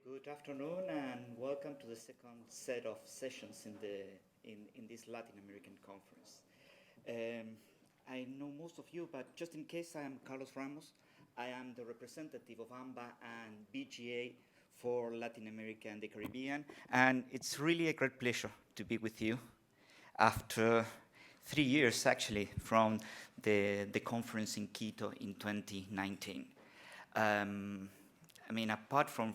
Good afternoon and welcome to the second set of sessions in this Latin American conference. Um, I know most of you, but just in case, I am Carlos Ramos. I am the representative of AMBA and BGA for Latin America and the Caribbean, and it's really a great pleasure to be with you after 3 years actually from the conference in Quito in 2019. Apart from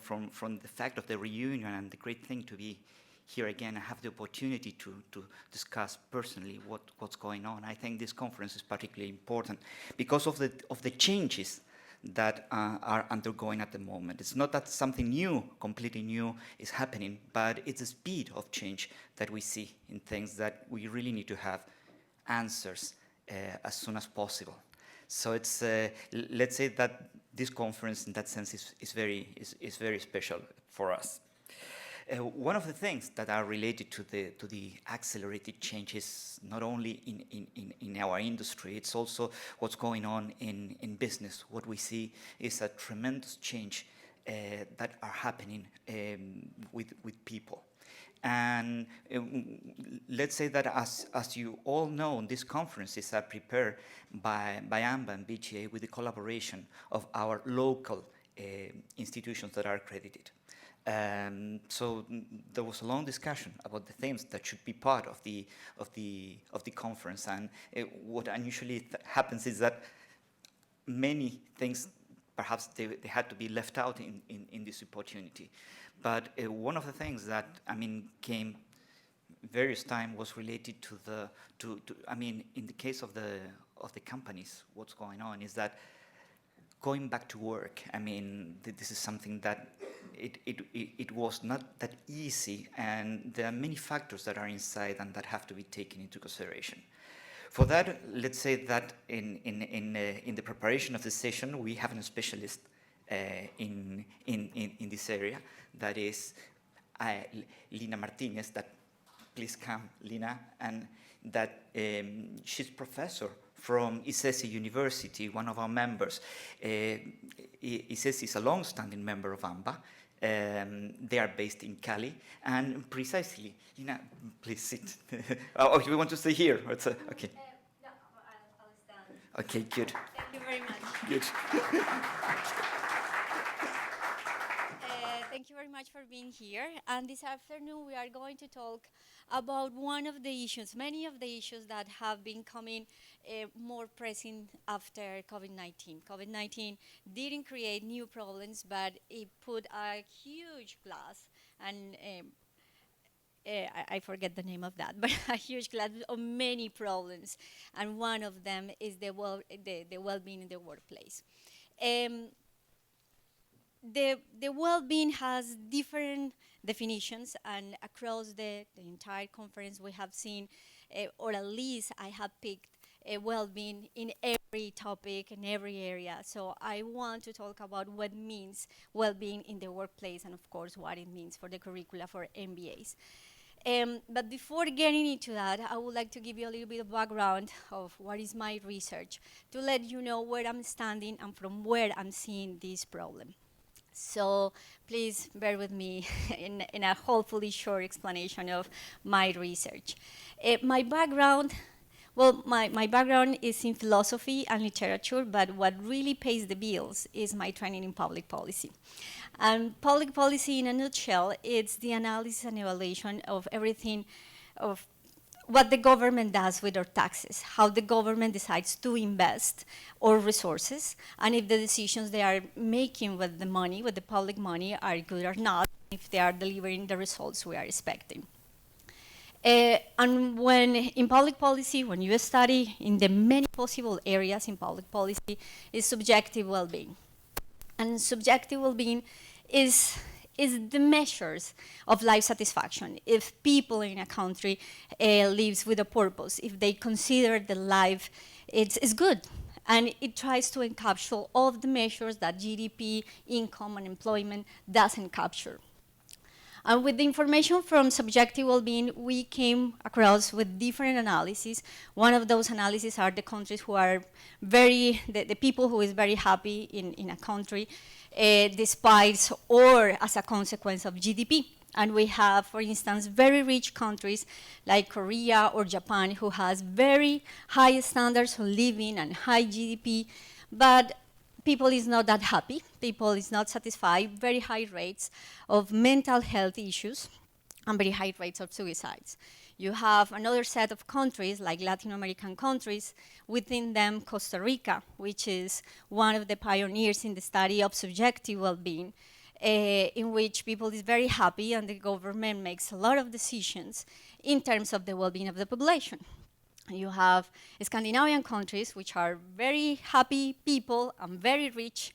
the fact of the reunion and the great thing to be here again, I have the opportunity to discuss personally what's going on. I think this conference is particularly important because of the changes that are undergoing at the moment. It's not that something new, completely new, is happening, but it's the speed of change that we see in things that we really need to have answers as soon as possible. So it's let's say that this conference, in that sense, is very special for us. One of the things that are related to the accelerated changes, not only in our industry, it's also what's going on in business. What we see is a tremendous change that are happening with people. And let's say that as you all know, these conferences are prepared by AMBA and BGA with the collaboration of our local institutions that are accredited. So there was a long discussion about the themes that should be part of the conference, and what unusually happens is that many things perhaps they had to be left out in this opportunity. But one of the things that came various time was related to in the case of the companies, what's going on is that going back to work, this is something that it was not that easy, and there are many factors that are inside and that have to be taken into consideration. For that, let's say that in the preparation of the session, we have a specialist in this area, that is Lina Martinez. That please come, Lina, and that she's professor from ICESI University, one of our members. ICESI is a long-standing member of AMBA. They are based in Cali, and precisely, Lina, please sit. Oh, you want to stay here? Okay. No, I'll stand. Okay, good. Thank you very much. Good. Thank you very much for being here. And this afternoon, we are going to talk about one of the issues, many of the issues that have been coming more pressing after COVID-19. COVID-19 didn't create new problems, but it put a huge glass and I forget the name of that, but a huge glass of many problems, and one of them is the well-being in the workplace. The well-being has different definitions, and across the entire conference we have seen, or at least I have picked well-being in every topic, in every area. So I want to talk about what means well-being in the workplace, and of course what it means for the curricula for MBAs. But before getting into that, I would like to give you a little bit of background of what is my research, to let you know where I'm standing and from where I'm seeing this problem. So please bear with me in a hopefully short explanation of my research. My background is in philosophy and literature, but what really pays the bills is my training in public policy. And public policy, in a nutshell, it's the analysis and evaluation of everything, of what the government does with our taxes, how the government decides to invest our resources, and if the decisions they are making with the money, with the public money, are good or not, if they are delivering the results we are expecting. And when in public policy, when you study in the many possible areas in public policy, is subjective well-being. And subjective well-being is the measures of life satisfaction. If people in a country lives with a purpose, if they consider the life is good, and it tries to encapsulate all of the measures that GDP, income, and employment doesn't capture. And with the information from subjective well-being, we came across with different analyses. One of those analyses are the countries who are the people who is very happy in a country, despite or as a consequence of GDP. And we have, for instance, very rich countries like Korea or Japan who has very high standards of living and high GDP, but people is not that happy. People is not satisfied. Very high rates of mental health issues and very high rates of suicides. You have another set of countries, like Latin American countries, within them Costa Rica, which is one of the pioneers in the study of subjective well-being, in which people is very happy and the government makes a lot of decisions in terms of the well-being of the population. You have Scandinavian countries, which are very happy people and very rich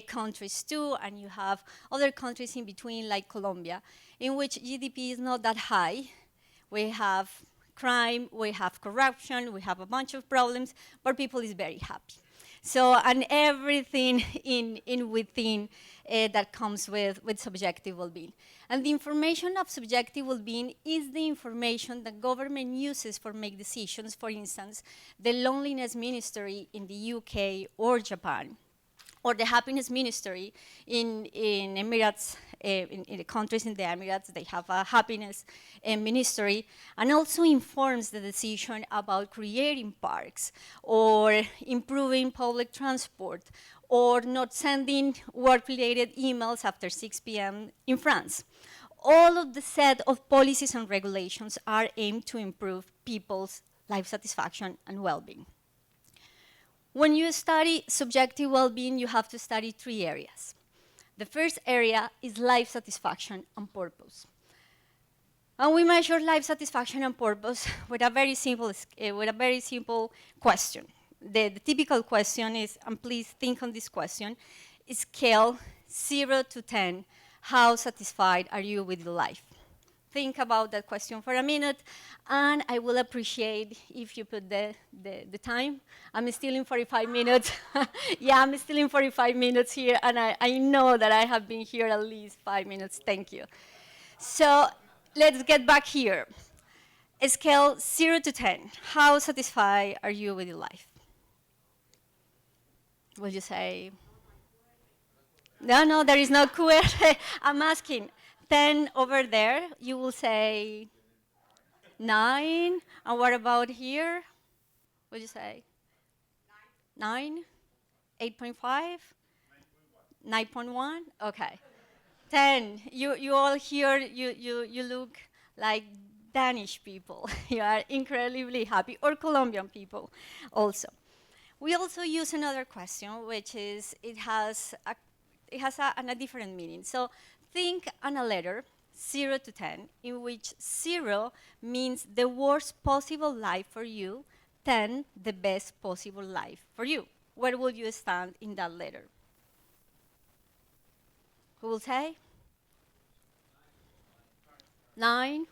countries too, and you have other countries in between, like Colombia, in which GDP is not that high. We have crime, we have corruption, we have a bunch of problems, but people is very happy. So, and everything in within that comes with subjective well-being. And the information of subjective well-being is the information that government uses for make decisions. For instance, the loneliness ministry in the UK or Japan, or the happiness ministry in Emirates, in the countries in the Emirates, they have a happiness ministry, and also informs the decision about creating parks, or improving public transport, or not sending work-related emails after 6 p.m. in France. All of the set of policies and regulations are aimed to improve people's life satisfaction and well-being. When you study subjective well-being, you have to study 3 areas. The first area is life satisfaction and purpose. And we measure life satisfaction and purpose with a very simple question. The typical question is, and please think on this question, is scale 0 to 10, how satisfied are you with your life? Think about that question for a minute, and I will appreciate if you put the time. I'm still in 45 minutes. Yeah, I'm still in 45 minutes here, and I know that I have been here at least 5 minutes. Thank you. So let's get back here. A scale 0 to 10. How satisfied are you with your life? Will you say? No, there is no QR. I'm asking. 10 over there, you will say 9. And what about here? What do you say? 9? 8.5? 9.1? Okay. 10. You all here, you look like Danish people. You are incredibly happy, or Colombian people also. We also use another question, which is, it has a different meaning. So think on a letter, 0 to 10, in which 0 means the worst possible life for you, 10, the best possible life for you. Where would you stand in that letter? Who will say? 9?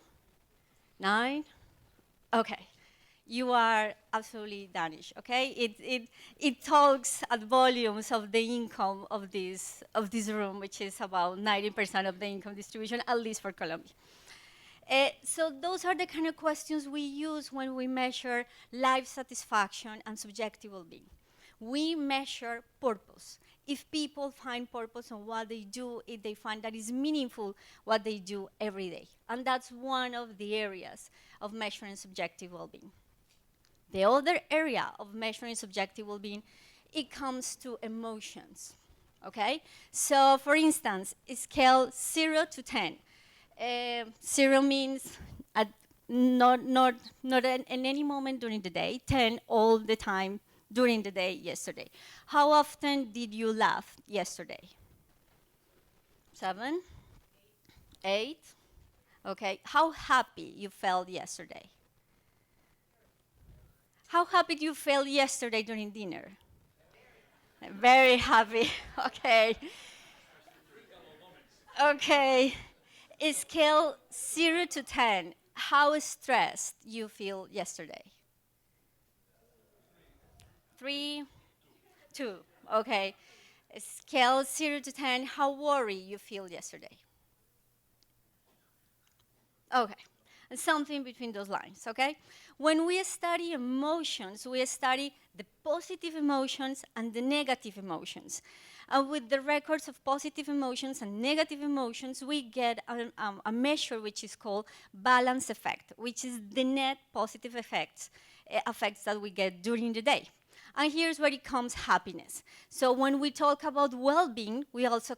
9? Okay. You are absolutely Danish, okay? It talks at volumes of the income of this room, which is about 90% of the income distribution, at least for Colombia. So those are the kind of questions we use when we measure life satisfaction and subjective well-being. We measure purpose. If people find purpose on what they do, if they find that is meaningful what they do every day. And that's one of the areas of measuring subjective well-being. The other area of measuring subjective well-being, it comes to emotions, okay? So for instance, scale 0 to 10. 0 means not in any moment during the day, 10 all the time during the day yesterday. How often did you laugh yesterday? 7? 8? Okay. How happy you felt yesterday? How happy did you feel yesterday during dinner? Very happy. Okay. Okay. Scale 0 to 10. How stressed you feel yesterday? 3, 2. Okay. Scale 0 to 10. How worried you feel yesterday? Okay, something between those lines, okay? When we study emotions, we study the positive emotions and the negative emotions. And with the records of positive emotions and negative emotions, we get a measure which is called balance effect, which is the net positive effects that we get during the day. And here's where it comes happiness. So when we talk about well-being, we also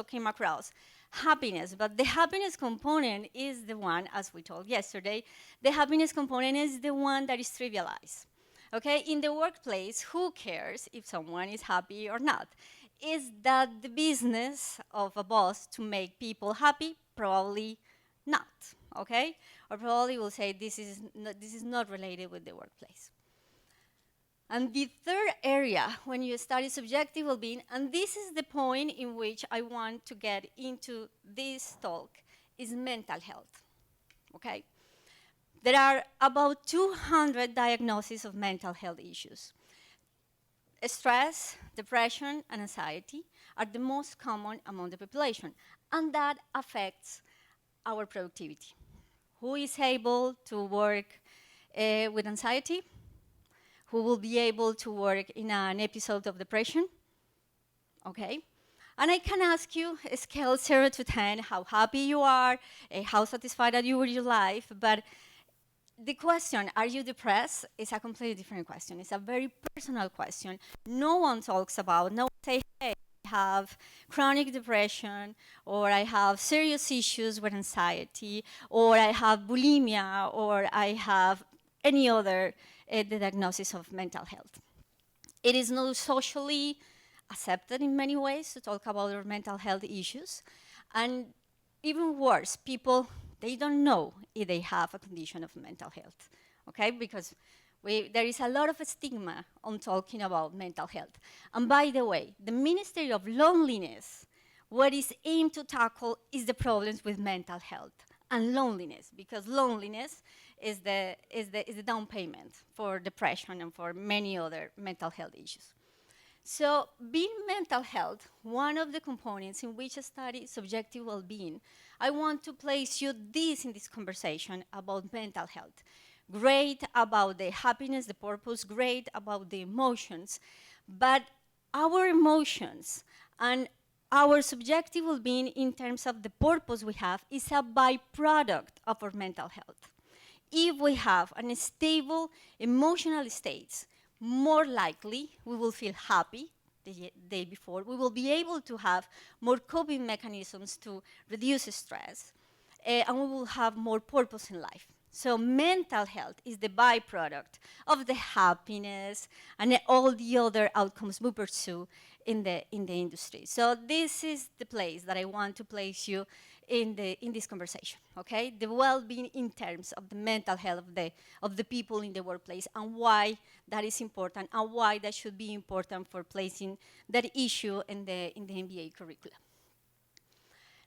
came across happiness, but the happiness component is the one, as we told yesterday, the happiness component is the one that is trivialized. Okay, in the workplace, who cares if someone is happy or not? Is that the business of a boss to make people happy? Probably not, okay? Or probably will say this is not related with the workplace. And the third area, when you study subjective well-being, and this is the point in which I want to get into this talk, is mental health, okay? There are about 200 diagnoses of mental health issues. Stress, depression, and anxiety are the most common among the population, and that affects our productivity. Who is able to work with anxiety? Who will be able to work in an episode of depression? Okay. And I can ask you, a scale 0 to 10, how happy you are, how satisfied are you with your life, but the question, are you depressed, is a completely different question. It's a very personal question. No one talks about, no one say, hey, I have chronic depression, or I have serious issues with anxiety, or I have bulimia, or I have any other diagnosis of mental health. It is not socially accepted in many ways to talk about our mental health issues. And even worse, people, they don't know if they have a condition of mental health, okay? Because there is a lot of stigma on talking about mental health. And by the way, the Ministry of Loneliness, what is aimed to tackle is the problems with mental health and loneliness, because loneliness is the down payment for depression and for many other mental health issues. So being mental health, one of the components in which I study subjective well-being, I want to place you this in this conversation about mental health. Great about the happiness, the purpose, great about the emotions, but our emotions and our subjective well-being in terms of the purpose we have is a byproduct of our mental health. If we have a stable emotional states, more likely we will feel happy the day before. We will be able to have more coping mechanisms to reduce stress, and we will have more purpose in life. So mental health is the byproduct of the happiness and all the other outcomes we pursue in the industry. So this is the place that I want to place you in this conversation, okay? The well-being in terms of the mental health of the people in the workplace, and why that is important, and why that should be important for placing that issue in the MBA curricula.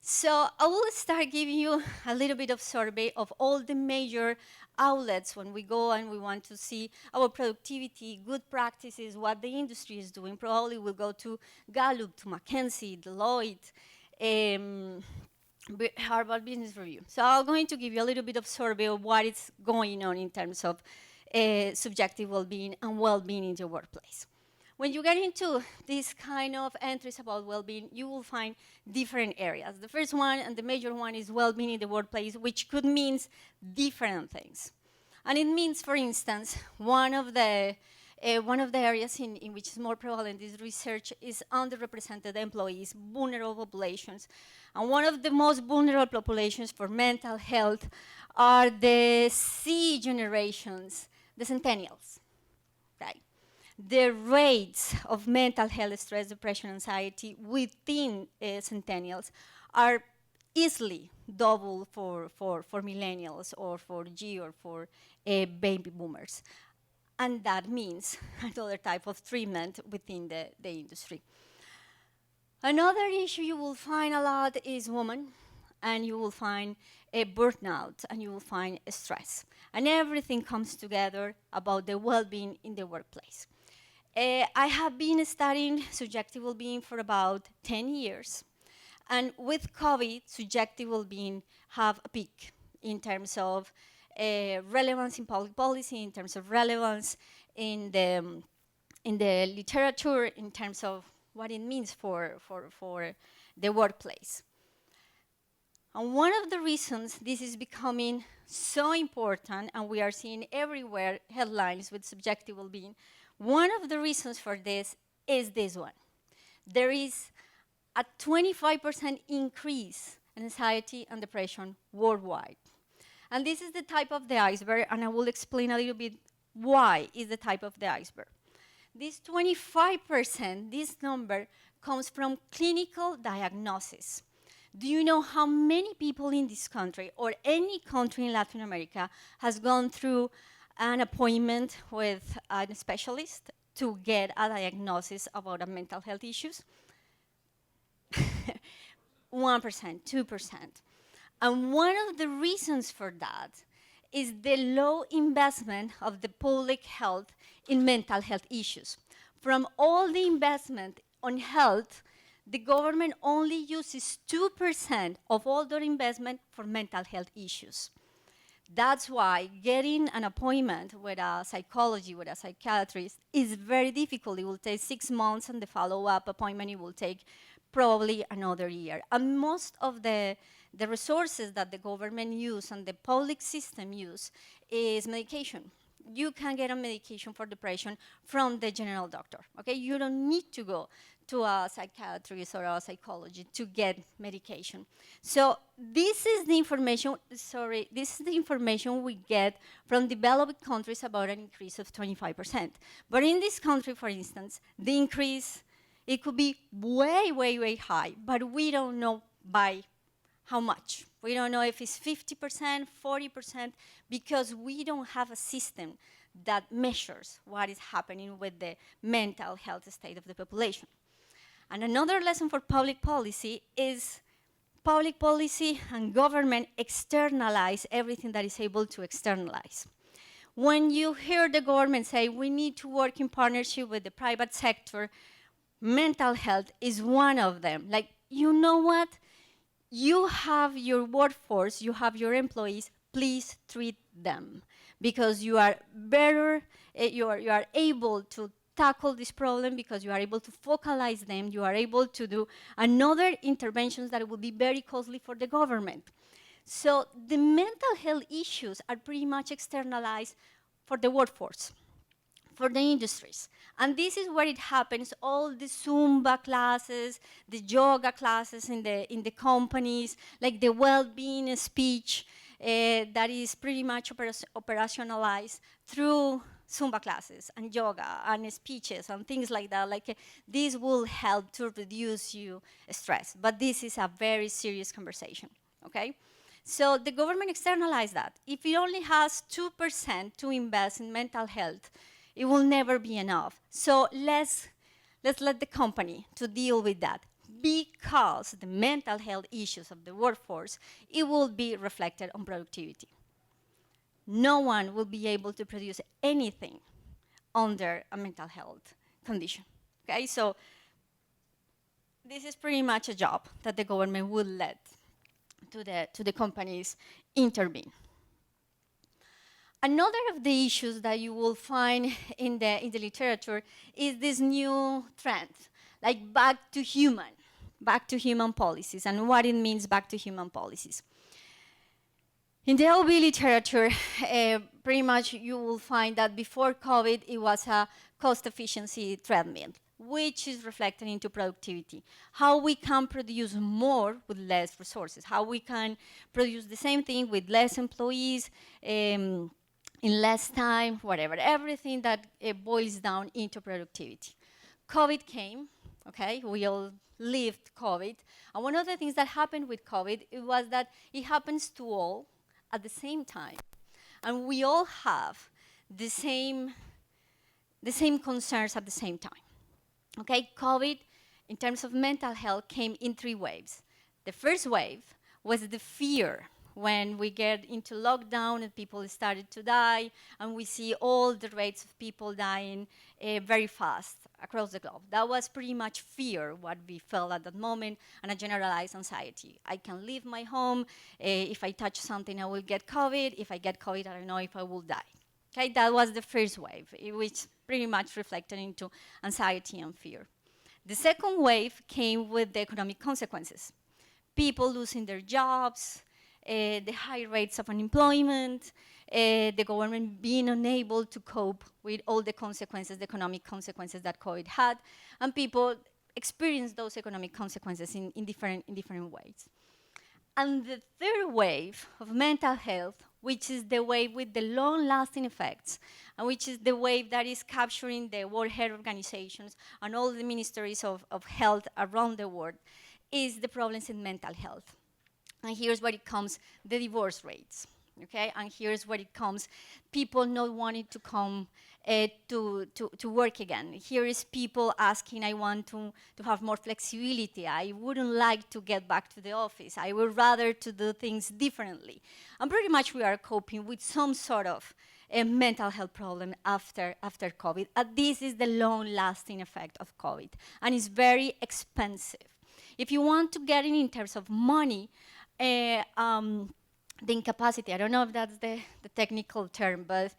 So I will start giving you a little bit of survey of all the major outlets when we go and we want to see our productivity, good practices, what the industry is doing. Probably we'll go to Gallup, to McKinsey, Deloitte, Harvard Business Review. So I'm going to give you a little bit of survey of what is going on in terms of subjective well-being and well-being in the workplace. When you get into these kind of entries about well-being, you will find different areas. The first one and the major one is well-being in the workplace, which could mean different things. And it means, for instance, one of the areas in which is more prevalent is research is underrepresented employees, vulnerable populations. And one of the most vulnerable populations for mental health are the C generations, the centennials, right? The rates of mental health, stress, depression, anxiety within centennials are easily double for millennials or for G or for baby boomers. And that means another type of treatment within the industry. Another issue you will find a lot is women, and you will find a burnout, and you will find stress. And everything comes together about the well-being in the workplace. I have been studying subjective well-being for about 10 years. And with COVID, subjective well-being have a peak in terms of relevance in public policy, in terms of relevance in the literature, in terms of what it means for the workplace. And one of the reasons this is becoming so important, and we are seeing everywhere headlines with subjective well-being, one of the reasons for this is this one. There is a 25% increase in anxiety and depression worldwide. And this is the type of the iceberg, and I will explain a little bit why is the type of the iceberg. This 25%, this number, comes from clinical diagnosis. Do you know how many people in this country, or any country in Latin America, has gone through an appointment with a specialist to get a diagnosis about a mental health issues? 1%, 2%. And one of the reasons for that is the low investment of the public health in mental health issues. From all the investment on health, the government only uses 2% of all their investment for mental health issues. That's why getting an appointment with a psychologist, with a psychiatrist, is very difficult. It will take 6 months, and the follow-up appointment, it will take probably another year. And most of the resources that the government use and the public system use is medication. You can get a medication for depression from the general doctor, okay? You don't need to go to a psychiatrist or a psychologist to get medication. So this is the information, this is the information we get from developed countries about an increase of 25%. But in this country, for instance, the increase, it could be way, way, way high, but we don't know by how much. We don't know if it's 50%, 40%, because we don't have a system that measures what is happening with the mental health state of the population. And another lesson for public policy is public policy and government externalize everything that is able to externalize. When you hear the government say, we need to work in partnership with the private sector, mental health is one of them. Like, you know what? You have your workforce, you have your employees, please treat them, because you are better, you are able to tackle this problem, because you are able to focalize them, you are able to do another interventions that will be very costly for the government. So the mental health issues are pretty much externalized for the workforce, for the industries. And this is where it happens, all the Zumba classes, the yoga classes in the companies, like the well-being speech that is pretty much operationalized through Zumba classes and yoga and speeches and things like that. Like this will help to reduce your stress, but this is a very serious conversation, okay? So the government externalized that. If it only has 2% to invest in mental health, it will never be enough. So let's let the company to deal with that, because the mental health issues of the workforce, it will be reflected on productivity. No one will be able to produce anything under a mental health condition, okay? So this is pretty much a job that the government will let to the companies intervene. Another of the issues that you will find in the literature is this new trend, like back to human policies, and what it means back to human policies. In the OB literature, pretty much you will find that before COVID, it was a cost efficiency treadmill, which is reflected into productivity. How we can produce more with less resources, how we can produce the same thing with less employees, in less time, whatever, everything that boils down into productivity. COVID came, okay, we all lived COVID, and one of the things that happened with COVID, it was that it happens to all at the same time, and we all have the same concerns at the same time, okay? COVID, in terms of mental health, came in 3 waves. The first wave was the fear when we get into lockdown and people started to die, and we see all the rates of people dying very fast across the globe. That was pretty much fear, what we felt at that moment, and a generalized anxiety. I can leave my home. If I touch something, I will get COVID. If I get COVID, I don't know if I will die. Okay, that was the first wave, which pretty much reflected into anxiety and fear. The second wave came with the economic consequences. People losing their jobs, the high rates of unemployment, the government being unable to cope with all the consequences, the economic consequences that COVID had, and people experienced those economic consequences in different ways. And the third wave of mental health, which is the wave with the long-lasting effects, and which is the wave that is capturing the World Health Organizations and all the ministries of health around the world, is the problems in mental health. And here's where it comes, the divorce rates, okay? And here's where it comes, people not wanting to come to work again. Here is people asking, I want to have more flexibility. I wouldn't like to get back to the office. I would rather to do things differently. And pretty much we are coping with some sort of a mental health problem after COVID. And this is the long-lasting effect of COVID. And it's very expensive. If you want to get in terms of money, the incapacity, I don't know if that's the technical term, but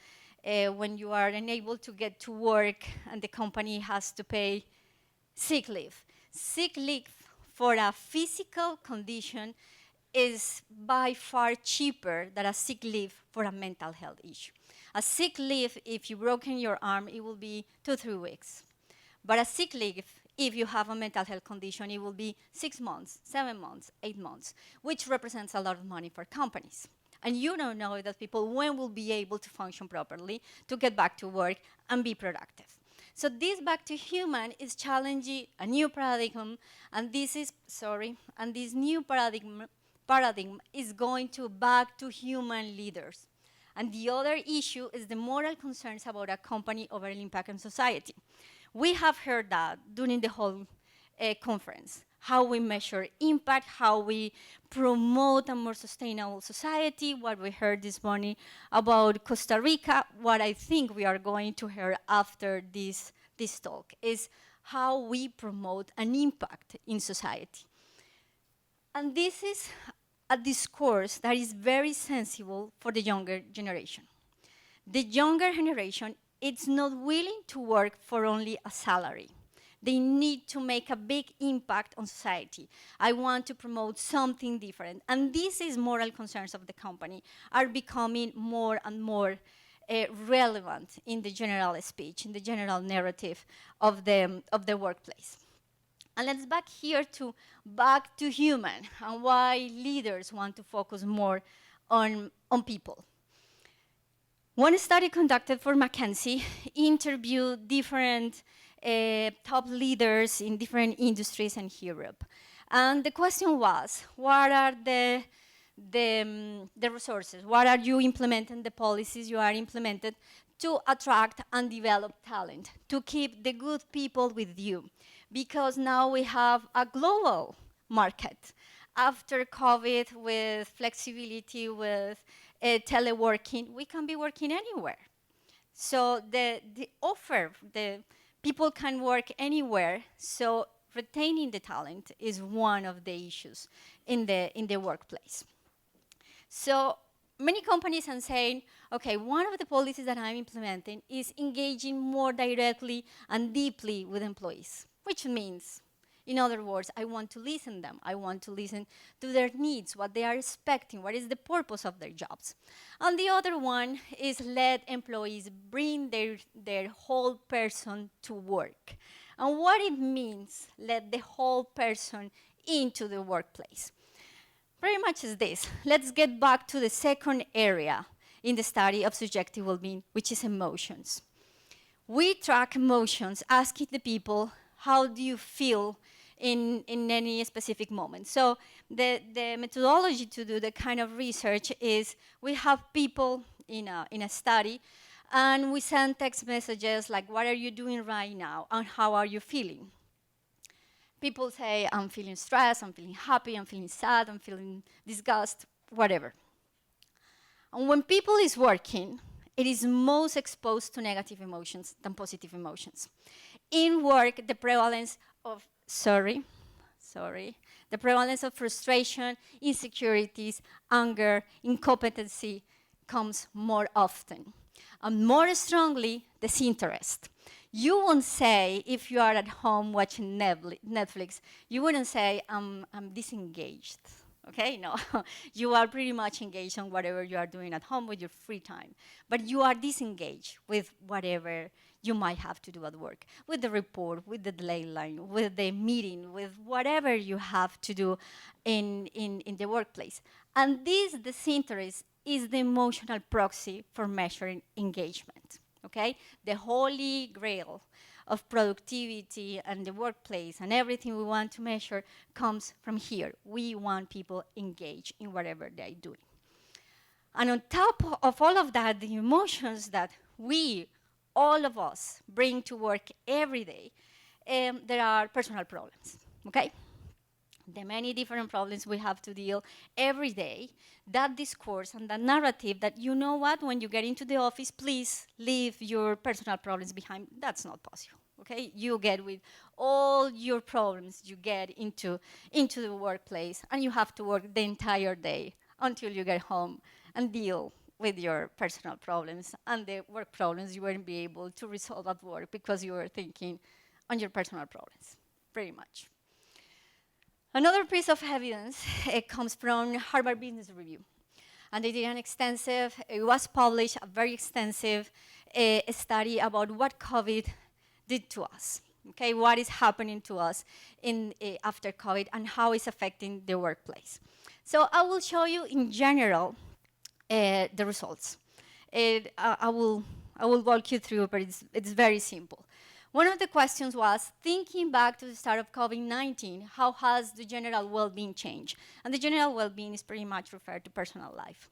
when you are unable to get to work and the company has to pay sick leave. Sick leave for a physical condition is by far cheaper than a sick leave for a mental health issue. A sick leave, if you've broken your arm, it will be 2 or 3 weeks. But a sick leave, if you have a mental health condition, it will be 6 months, 7 months, 8 months, which represents a lot of money for companies. And you don't know that people when will be able to function properly, to get back to work and be productive. So this back to human is challenging a new paradigm, and this new paradigm is going to back to human leaders. And the other issue is the moral concerns about a company overall impact on society. We have heard that during the whole conference, how we measure impact, how we promote a more sustainable society, what we heard this morning about Costa Rica, what I think we are going to hear after this talk is how we promote an impact in society. And this is a discourse that is very sensible for the younger generation. The younger generation, it's not willing to work for only a salary. They need to make a big impact on society. I want to promote something different. And these is moral concerns of the company are becoming more and more relevant in the general speech, in the general narrative of the workplace. And let's back to human and why leaders want to focus more on people. One study conducted for McKinsey interviewed different top leaders in different industries in Europe. And the question was, what are the resources? What are you implementing, the policies you are implementing to attract and develop talent, to keep the good people with you? Because now we have a global market. After COVID, with flexibility, with teleworking, we can be working anywhere. So the offer, people can work anywhere, so retaining the talent is one of the issues in the workplace. So many companies are saying, okay, one of the policies that I'm implementing is engaging more directly and deeply with employees, which means, in other words, I want to listen to them. I want to listen to their needs, what they are expecting, what is the purpose of their jobs. And the other one is let employees bring their whole person to work. And what it means, let the whole person into the workplace. Pretty much is this. Let's get back to the second area in the study of subjective well-being, which is emotions. We track emotions, asking the people, how do you feel in any specific moment? So the methodology to do the kind of research is we have people in a study, and we send text messages like, what are you doing right now, and how are you feeling? People say, I'm feeling stressed, I'm feeling happy, I'm feeling sad, I'm feeling disgust, whatever. And when people is working, it is most exposed to negative emotions than positive emotions. In work, the prevalence of, the prevalence of frustration, insecurities, anger, incompetency comes more often. And more strongly, disinterest. You won't say, if you are at home watching Netflix, you wouldn't say, I'm disengaged. Okay, no, you are pretty much engaged on whatever you are doing at home with your free time, but you are disengaged with whatever you might have to do at work, with the report, with the deadline, with the meeting, with whatever you have to do in the workplace. And this disinterest is the emotional proxy for measuring engagement, okay? The holy grail of productivity and the workplace and everything we want to measure comes from here. We want people engaged in whatever they're doing. And on top of all of that, the emotions that we, all of us, bring to work every day, there are personal problems, okay? The many different problems we have to deal every day, that discourse and that narrative that, you know what, when you get into the office, please leave your personal problems behind. That's not possible, okay? You get with all your problems, you get into the workplace, and you have to work the entire day until you get home and deal with your personal problems and the work problems you won't be able to resolve at work because you were thinking on your personal problems, pretty much. Another piece of evidence comes from Harvard Business Review. And they did an extensive, it was published, a very extensive study about what COVID did to us. Okay, what is happening to us after COVID and how it's affecting the workplace. So I will show you in general the results. I will walk you through, but it's very simple. One of the questions was, thinking back to the start of COVID-19, how has the general well-being changed? And the general well-being is pretty much referred to personal life.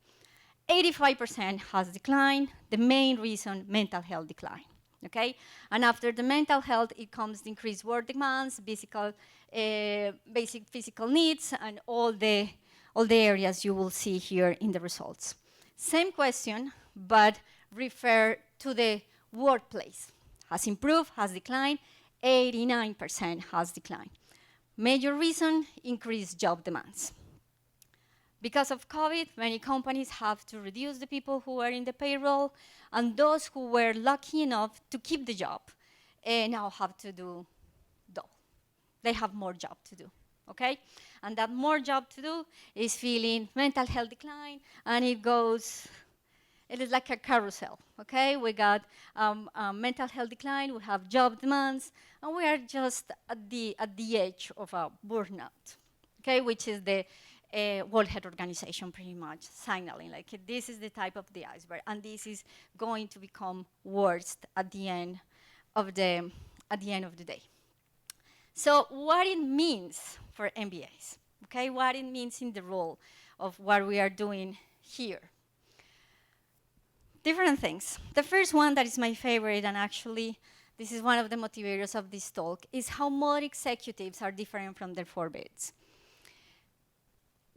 85% has declined. The main reason, mental health decline. Okay? And after the mental health, it comes the increased work demands, basic physical needs, and all the areas you will see here in the results. Same question, but refer to the workplace. Has improved, has declined, 89% has declined. Major reason, increased job demands. Because of COVID, many companies have to reduce the people who are in the payroll, and those who were lucky enough to keep the job now have to do double. They have more job to do, okay? And that more job to do is feeling mental health decline, and it is like a carousel, okay? We got mental health decline, we have job demands, and we are just at the edge of a burnout, okay? Which is the World Health Organization pretty much signaling, like this is the type of the iceberg, and this is going to become worse at the end of the day. So what it means for MBAs, okay? What it means in the role of what we are doing here. Different things. The first one that is my favorite, and actually this is one of the motivators of this talk, is how more executives are different from their forebears.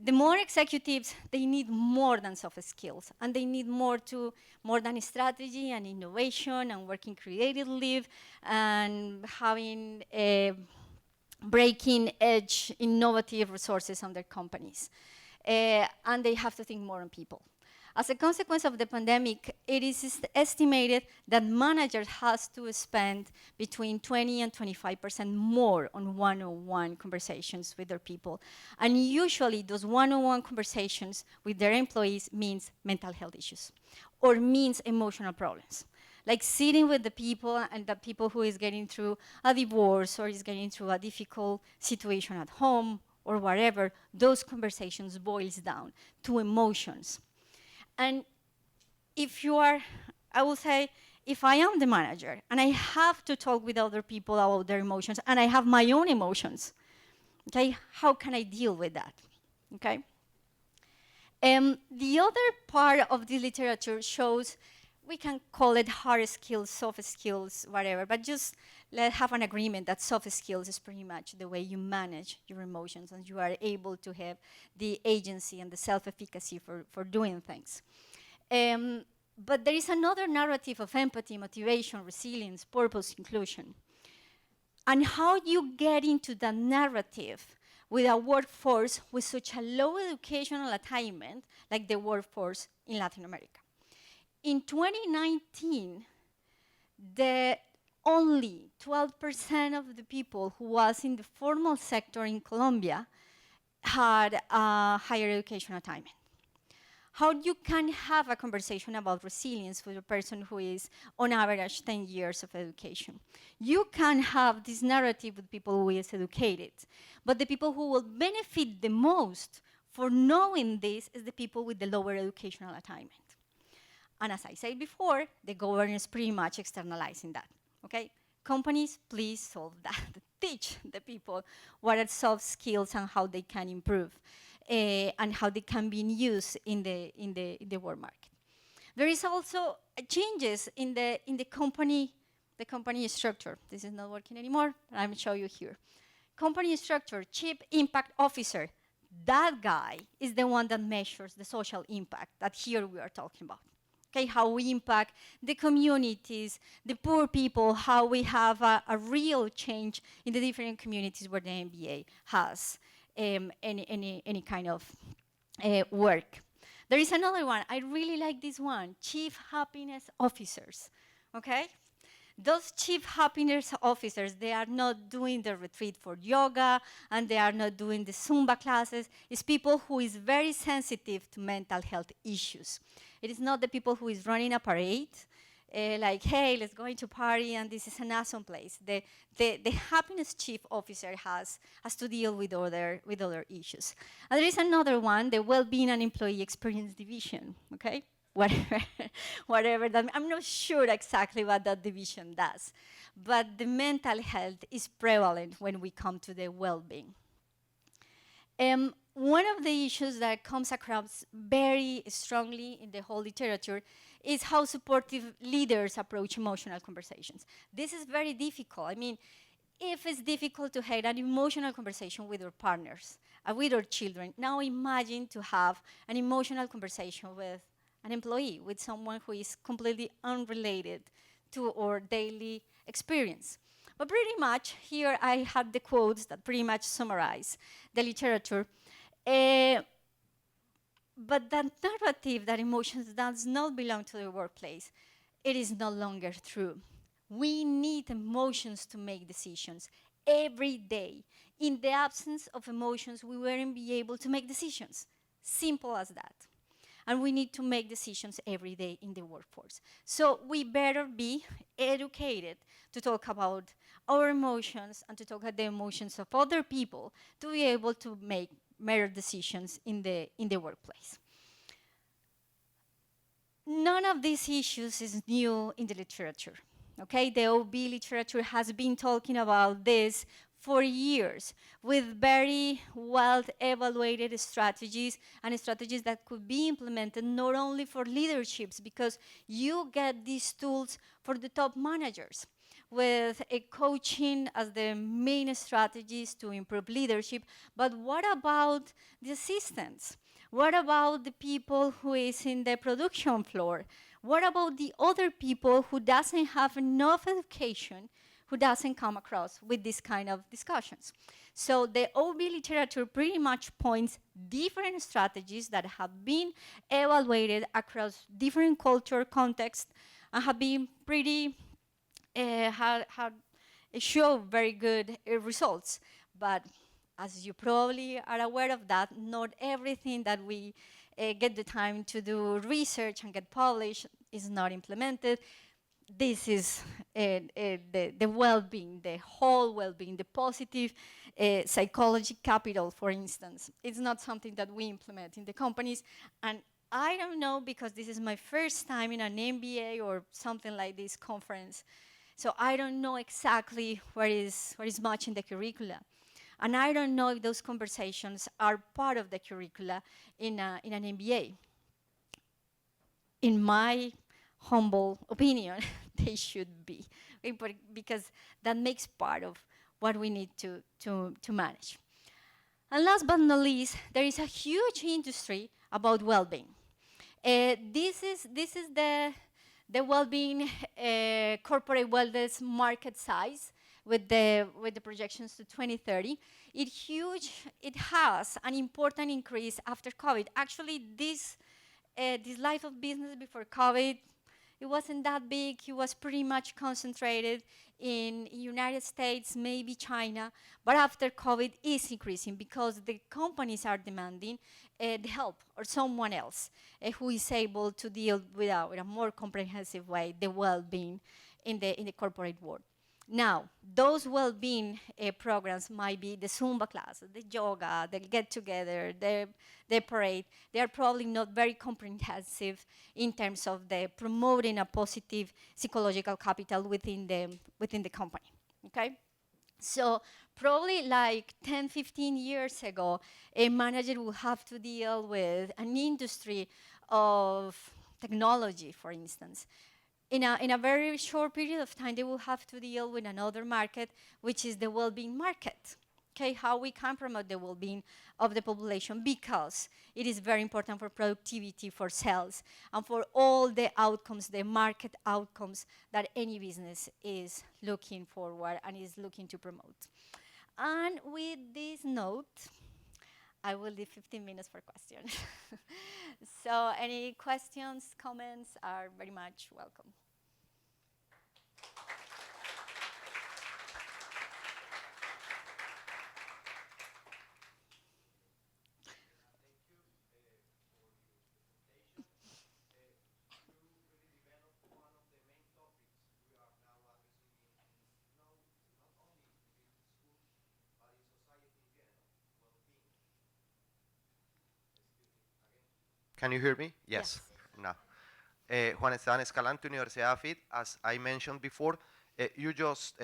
The more executives, they need more than soft skills, and they need more than strategy and innovation and working creatively and having breaking edge, innovative resources on their companies. And they have to think more on people. As a consequence of the pandemic, it is estimated that managers has to spend between 20 and 25% more on one-on-one conversations with their people. And usually those one-on-one conversations with their employees means mental health issues or means emotional problems. Like sitting with the people and the people who is getting through a divorce or is getting through a difficult situation at home or whatever, those conversations boils down to emotions. And if you are, I will say, if I am the manager and I have to talk with other people about their emotions and I have my own emotions, okay, how can I deal with that, okay? The other part of the literature shows, we can call it hard skills, soft skills, whatever, but just let's have an agreement that soft skills is pretty much the way you manage your emotions and you are able to have the agency and the self-efficacy for doing things. Um, but there is another narrative of empathy, motivation, resilience, purpose, inclusion. And how you get into that narrative with a workforce with such a low educational attainment like the workforce in Latin America. In 2019, the only 12% of the people who was in the formal sector in Colombia had a higher education attainment. How you can have a conversation about resilience with a person who is on average 10 years of education. You can have this narrative with people who is educated, but the people who will benefit the most for knowing this is the people with the lower educational attainment. And as I said before, the government is pretty much externalizing that, okay? Companies, please solve that. Teach the people what are soft skills and how they can improve and how they can be used in the work market. There is also changes in the company structure. This is not working anymore, but I'm show you here. Company structure, chief impact officer. That guy is the one that measures the social impact that here we are talking about. Okay, how we impact the communities, the poor people, how we have a real change in the different communities where the MBA has any kind of work. There is another one, I really like this one, chief happiness officers, okay? Those chief happiness officers, they are not doing the retreat for yoga and they are not doing the Zumba classes. It's people who is very sensitive to mental health issues. It is not the people who is running a parade, like, hey, let's go into party and this is an awesome place. The happiness chief officer has to deal with other issues. And there is another one, the well-being and employee experience division, okay? Whatever that, I'm not sure exactly what that division does, but the mental health is prevalent when we come to the well-being. One of the issues that comes across very strongly in the whole literature is how supportive leaders approach emotional conversations. This is very difficult. I mean, if it's difficult to have an emotional conversation with your partners, with your children, now imagine to have an emotional conversation with an employee, with someone who is completely unrelated to our daily experience. But pretty much, here I have the quotes that pretty much summarize the literature. But that narrative that emotions does not belong to the workplace, it is no longer true. We need emotions to make decisions every day. In the absence of emotions, we wouldn't be able to make decisions. Simple as that. And we need to make decisions every day in the workforce. So we better be educated to talk about our emotions and to talk about the emotions of other people to be able to make better decisions in the workplace. None of these issues is new in the literature. Okay, the OB literature has been talking about this for years with very well evaluated strategies and strategies that could be implemented not only for leaderships, because you get these tools for the top managers with a coaching as the main strategies to improve leadership. But what about the assistants? What about the people who is in the production floor? What about the other people who doesn't have enough education, who doesn't come across with this kind of discussions? So the OB literature pretty much points different strategies that have been evaluated across different culture contexts and have been pretty, show very good results. But as you probably are aware of that, not everything that we get the time to do research and get published is not implemented. This is the well-being, the whole well-being, the positive psychology capital, for instance. It's not something that we implement in the companies. And I don't know, because this is my first time in an MBA or something like this conference, so I don't know exactly what is much in the curricula. And I don't know if those conversations are part of the curricula in an MBA. In my humble opinion, they should be, because that makes part of what we need to manage. And last but not least, there is a huge industry about well-being. This is the well-being corporate wellness market size with the projections to 2030. It's huge. It has an important increase after COVID. Actually, this life of business before COVID, it wasn't that big. It was pretty much concentrated in United States, maybe China. But after COVID, is increasing because the companies are demanding the help or someone else who is able to deal with a more comprehensive way the well-being in the corporate world. Now, those well-being programs might be the Zumba class, the yoga, the get-together, the parade. They are probably not very comprehensive in terms of the promoting a positive psychological capital within the company, okay? So probably like 10, 15 years ago, a manager will have to deal with an industry of technology, for instance. In a very short period of time, they will have to deal with another market, which is the well-being market. Okay, how we can promote the well-being of the population, because it is very important for productivity, for sales, and for all the outcomes, the market outcomes that any business is looking forward and is looking to promote. And with this note, I will leave 15 minutes for questions. So any questions, comments are very much welcome. Can you hear me? Yes. Yes. No. Juan Esteban Escalante, Universidad AFIT. As I mentioned before, you just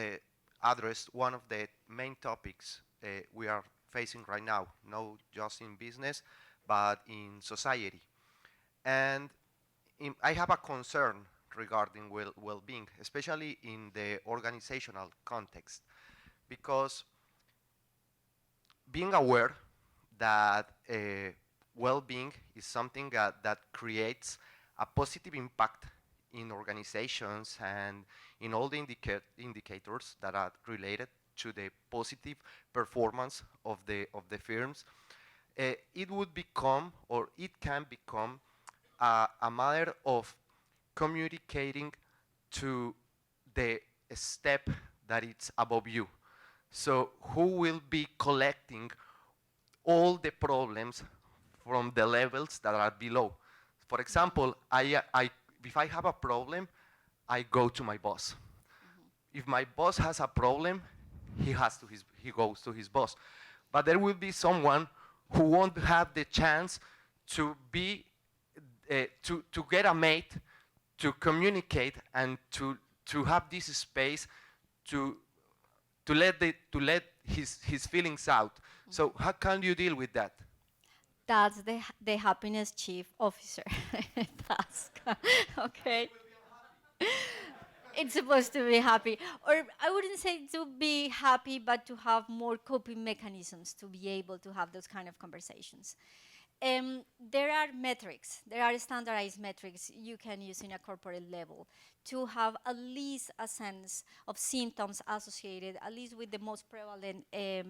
addressed one of the main topics we are facing right now, not just in business, but in society. And I have a concern regarding well-being, especially in the organizational context, because being aware that well-being is something that creates a positive impact in organizations and in all the indicators that are related to the positive performance of the firms, it would become, or it can become, a matter of communicating to the step that it's above you. So who will be collecting all the problems from the levels that are below? For example, if I have a problem, I go to my boss. If my boss has a problem, he goes to his boss. But there will be someone who won't have the chance to get a mate, to communicate, and to have this space to let his feelings out. So how can you deal with that? That's the happiness chief officer task. Okay. It's supposed to be happy. Or I wouldn't say to be happy, but to have more coping mechanisms to be able to have those kind of conversations. There are metrics, there are standardized metrics you can use in a corporate level to have at least a sense of symptoms associated, at least with the most prevalent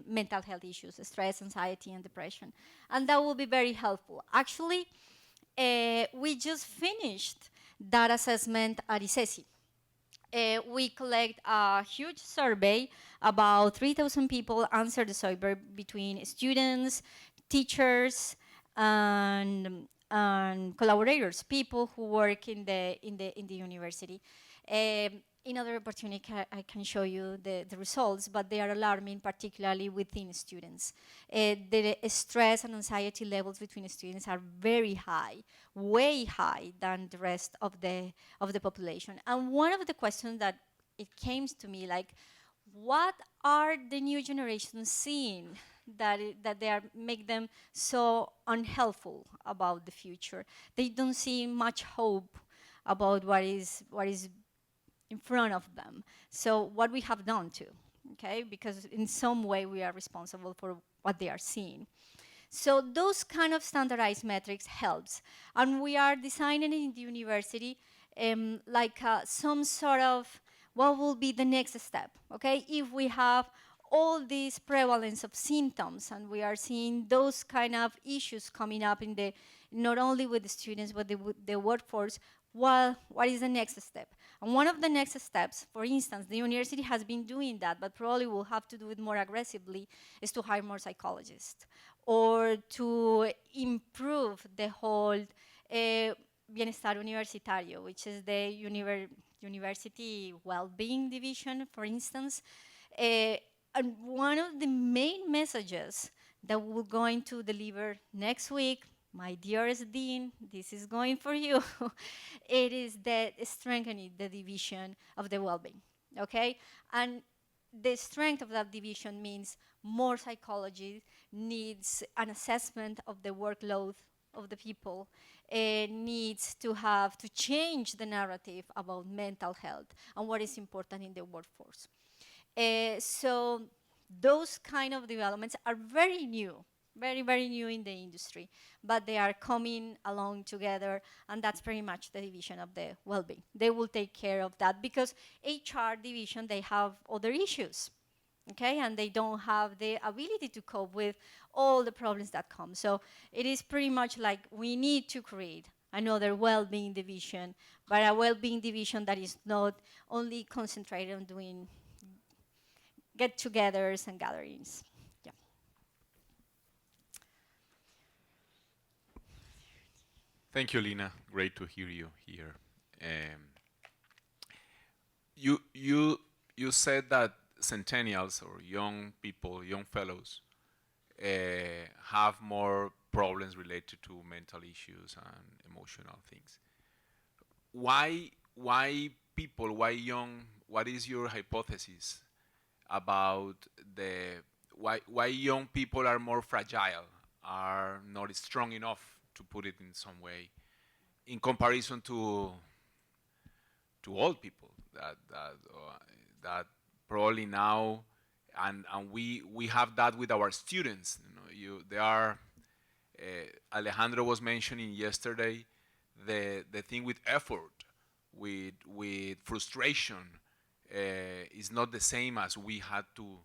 mental health issues, stress, anxiety, and depression. And that will be very helpful. Actually, we just finished that assessment at ICESI. We collect a huge survey. About 3,000 people answered the survey between students, teachers, and collaborators, people who work in the university. In other opportunity, I can show you the results, but they are alarming, particularly within students. The stress and anxiety levels between students are very high, way high than the rest of the population. And one of the questions that it came to me, like, what are the new generations seeing that they are make them so unhelpful about the future? They don't see much hope about what is in front of them. So what we have done too, okay? Because in some way we are responsible for what they are seeing. So those kind of standardized metrics helps. And we are designing in the university some sort of what will be the next step, okay? If we have all this prevalence of symptoms and we are seeing those kind of issues coming up in the, not only with the students, but the workforce, well, what is the next step? And one of the next steps, for instance, the university has been doing that, but probably will have to do it more aggressively, is to hire more psychologists or to improve the whole bienestar universitario, which is the university well-being division, for instance. And one of the main messages that we're going to deliver next week, my dearest dean, this is going for you, it is that strengthening the division of the well-being, okay? And the strength of that division means more psychology, needs an assessment of the workload of the people, needs to have to change the narrative about mental health and what is important in the workforce. So those kind of developments are very new, very, very new in the industry, but they are coming along together, and that's pretty much the division of the well-being. They will take care of that because HR division, they have other issues, okay? And they don't have the ability to cope with all the problems that come. So it is pretty much like we need to create another well-being division, but a well-being division that is not only concentrated on doing get-togethers and gatherings. Yeah. Thank you, Lina. Great to hear you here. Um, you said that centennials or young people, young fellows, have more problems related to mental issues and emotional things. Why people? Why young? What is your hypothesis about the why young people are more fragile, are not strong enough, to put it in some way, in comparison to old people that probably now, and we have that with our students. They are. Alejandro was mentioning yesterday the thing with effort, with frustration, is not the same as we had to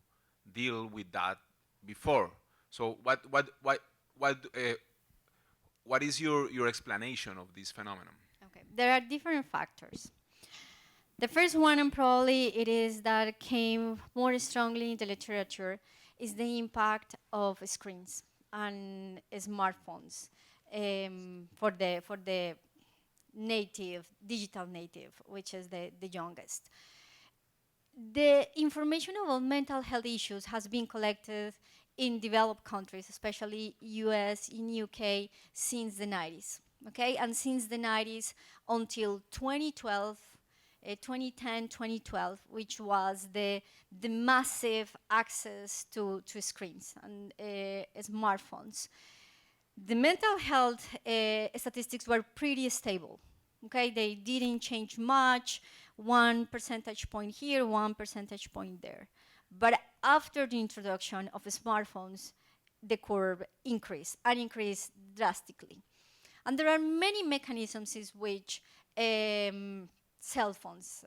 deal with that before. So what is your explanation of this phenomenon? Okay. There are different factors. The first one, and probably it is that came more strongly in the literature, is the impact of screens and smartphones for the native, digital native, which is the youngest. The information about mental health issues has been collected in developed countries, especially US, in UK, since the 90s, okay? And since the 90s until 2012, 2010, 2012, which was the massive access to screens and smartphones. The mental health statistics were pretty stable, okay? They didn't change much, 1 percentage point here, 1 percentage point there. But after the introduction of smartphones, the curve increased, and increased drastically. And there are many mechanisms in which cell phones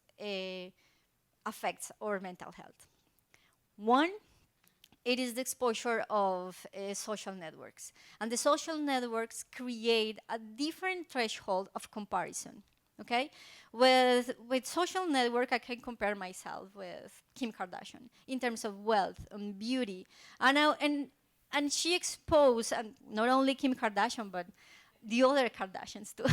affects our mental health. One, it is the exposure of social networks. And the social networks create a different threshold of comparison, okay? With social network, I can compare myself with Kim Kardashian in terms of wealth and beauty. And she exposed, and not only Kim Kardashian, but the other Kardashians too,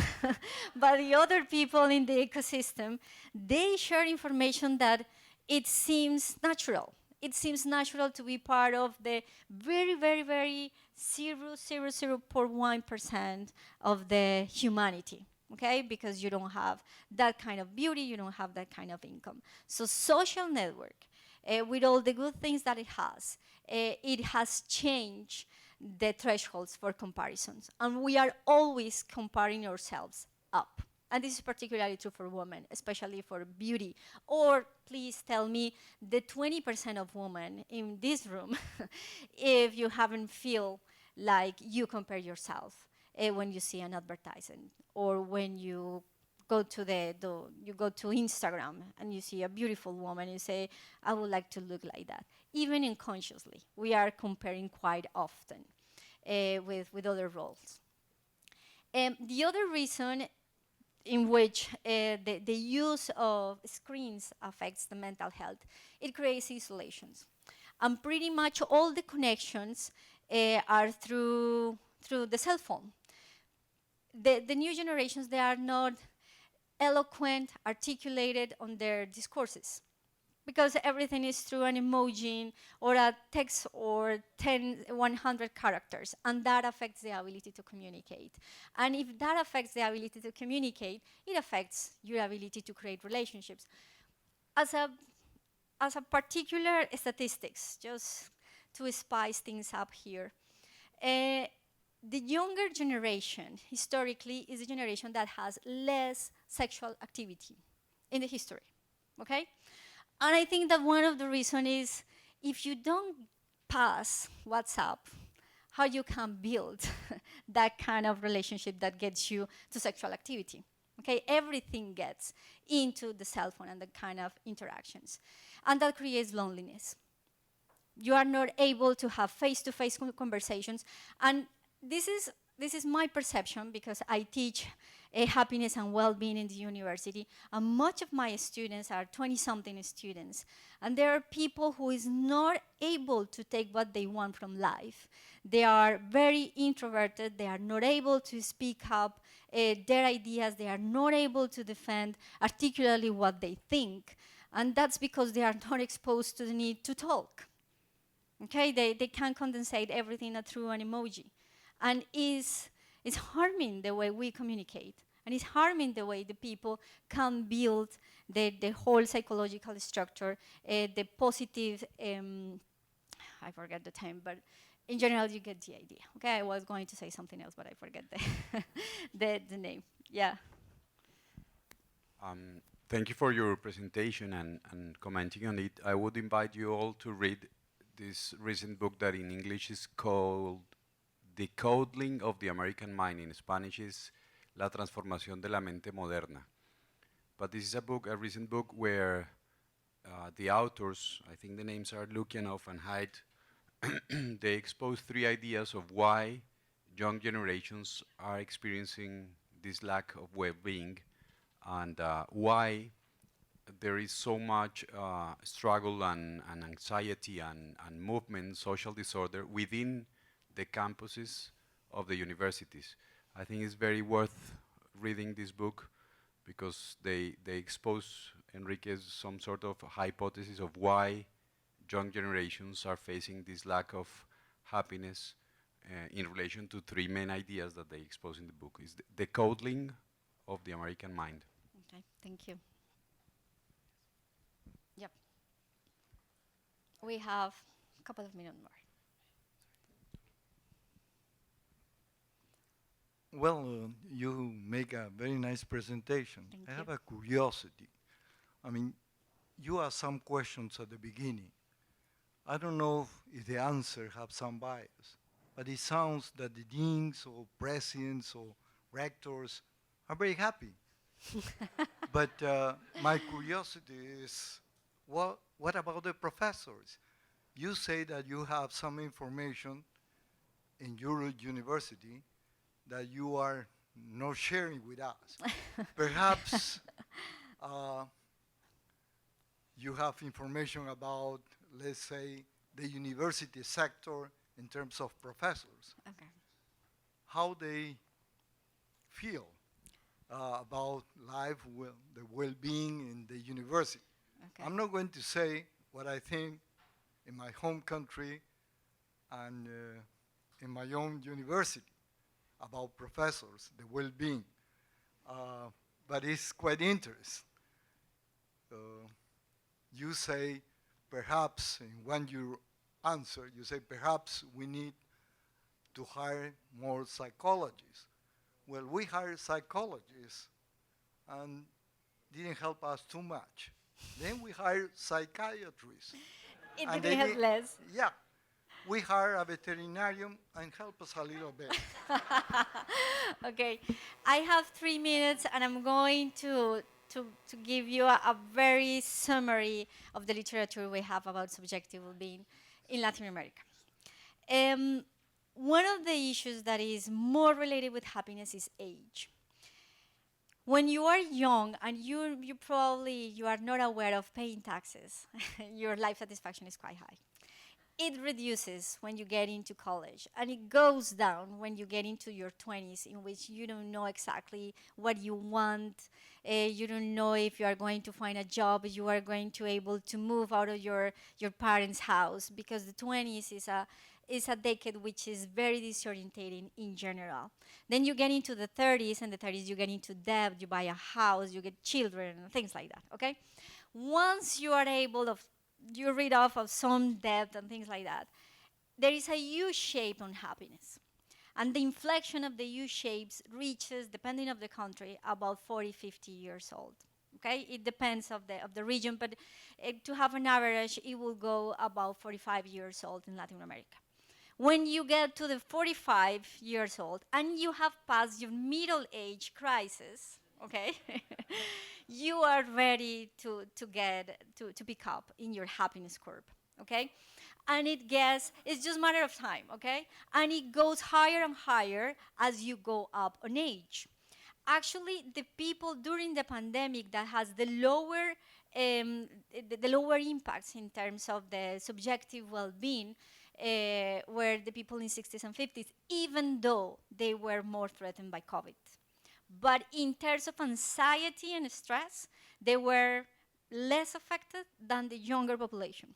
but the other people in the ecosystem, they share information that it seems natural. It seems natural to be part of the very, very, very 0.1% of the humanity, okay? Because you don't have that kind of beauty, you don't have that kind of income. So social network, with all the good things that it has changed the thresholds for comparisons. And we are always comparing ourselves up. And this is particularly true for women, especially for beauty. Or please tell me the 20% of women in this room, if you haven't feel like you compare yourself when you see an advertisement, or when you go to you go to Instagram and you see a beautiful woman, you say, I would like to look like that. Even unconsciously, we are comparing quite often with other roles. The other reason in which the use of screens affects the mental health, it creates isolations. And pretty much all the connections are through the cell phone. The new generations, they are not eloquent, articulated on their discourses, because everything is through an emoji or a text or 10, 100 characters, and that affects the ability to communicate. And if that affects the ability to communicate, it affects your ability to create relationships. As a particular statistics, just to spice things up here, the younger generation, historically, is a generation that has less sexual activity in the history, okay? And I think that one of the reasons is, if you don't pass WhatsApp, how you can build that kind of relationship that gets you to sexual activity. Okay, everything gets into the cell phone and the kind of interactions. And that creates loneliness. You are not able to have face-to-face conversations. And this is my perception, because I teach happiness and well-being in the university, and much of my students are 20-something students, and there are people who is not able to take what they want from life. They are very introverted, they are not able to speak up their ideas, they are not able to defend articulately what they think, and that's because they are not exposed to the need to talk. Okay, they can't condensate everything through an emoji. And it's harming the way we communicate. And it's harming the way the people can build the whole psychological structure, the positive, I forget the term, but in general, you get the idea. Okay, I was going to say something else, but I forget the name. Yeah. Thank you for your presentation and commenting on it. I would invite you all to read this recent book that in English is called The Coddling of the American Mind. In Spanish is La Transformación de la Mente Moderna. But this is a recent book where the authors, I think the names are Lukianoff and Haidt, they expose 3 ideas of why young generations are experiencing this lack of well-being, and why there is so much struggle and anxiety and movement, social disorder within the campuses of the universities. I think it's very worth reading this book, because they expose, Enrique's, some sort of hypothesis of why young generations are facing this lack of happiness in relation to 3 main ideas that they expose in the book. Is the coddling of the American mind. Okay, thank you. Yep. We have a couple of minutes more. Well, you make a very nice presentation. Thank I you. have a curiosity. I mean, you asked some questions at the beginning. I don't know if the answer have some bias, but it sounds that the deans or presidents or rectors are very happy. But my curiosity is, what about the professors? You say that you have some information in your university that you are not sharing with us. Perhaps you have information about, let's say, the university sector in terms of professors, Okay. how they feel about life, the well-being in the university. Okay. I'm not going to say what I think in my home country and in my own university about professors, the well-being, but it's quite interesting. You say, perhaps, in one your answer, you say, perhaps we need to hire more psychologists. Well, we hired psychologists and didn't help us too much. Then we hired psychiatrists. It and didn't help less. Yeah, we hire a veterinarian and help us a little bit. Okay, I have 3 minutes, and I'm going to give you a very summary of the literature we have about subjective well-being in Latin America. Um, One of the issues that is more related with happiness is age. When you are young and you probably you are not aware of paying taxes, your life satisfaction is quite high. It reduces when you get into college, and it goes down when you get into your 20s, in which you don't know exactly what you want. You don't know if you are going to find a job, you are going to able to move out of your parents' house, because the 20s is a decade which is very disorientating in general. Then you get into the 30s, and the 30s you get into debt, you buy a house, you get children, and things like that, okay? Once you are able of you're rid of some debt and things like that, there is a U-shape on happiness. And the inflection of the U-shapes reaches, depending on the country, about 40, 50 years old. Okay, it depends of the region, but to have an average, it will go about 45 years old in Latin America. When you get to the 45 years old and you have passed your middle age crisis, okay, you are ready to pick up in your happiness curve, okay? And it's just a matter of time, okay? And it goes higher and higher as you go up on age. Actually, the people during the pandemic that has the lower impacts in terms of the subjective well-being were the people in 60s and 50s, even though they were more threatened by COVID. But in terms of anxiety and stress, they were less affected than the younger population.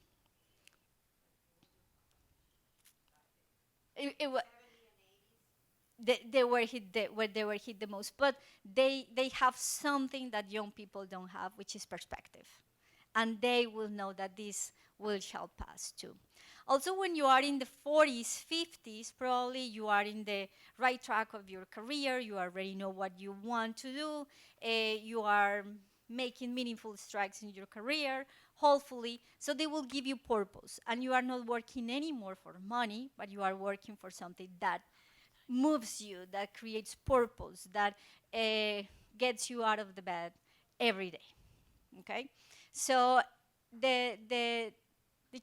They were hit where they were hit the most, but they have something that young people don't have, which is perspective, and they will know that this will shall pass too. Also, when you are in the 40s, 50s, probably you are in the right track of your career, you already know what you want to do, you are making meaningful strides in your career, hopefully, so they will give you purpose, and you are not working anymore for money, but you are working for something that moves you, that creates purpose, that gets you out of the bed every day, okay? So the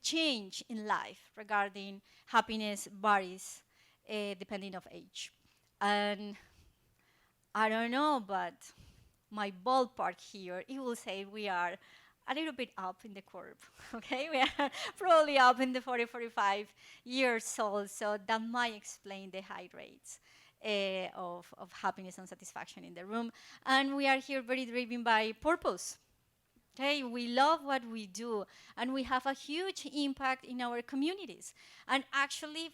change in life regarding happiness varies depending of age. And I don't know, but my ballpark here, it will say we are a little bit up in the curve, okay? We are probably up in the 40, 45 years old, so that might explain the high rates of happiness and satisfaction in the room. And we are here very driven by purpose. Okay, we love what we do, and we have a huge impact in our communities. And actually,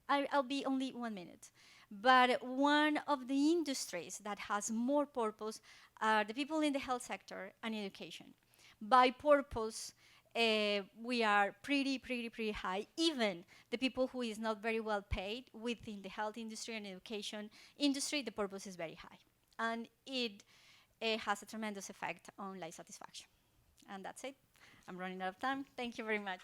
I'll be only 1 minute. But one of the industries that has more purpose are the people in the health sector and education. By purpose, we are pretty high. Even the people who is not very well paid within the health industry and education industry, the purpose is very high. And it has a tremendous effect on life satisfaction. And that's it. I'm running out of time. Thank you very much.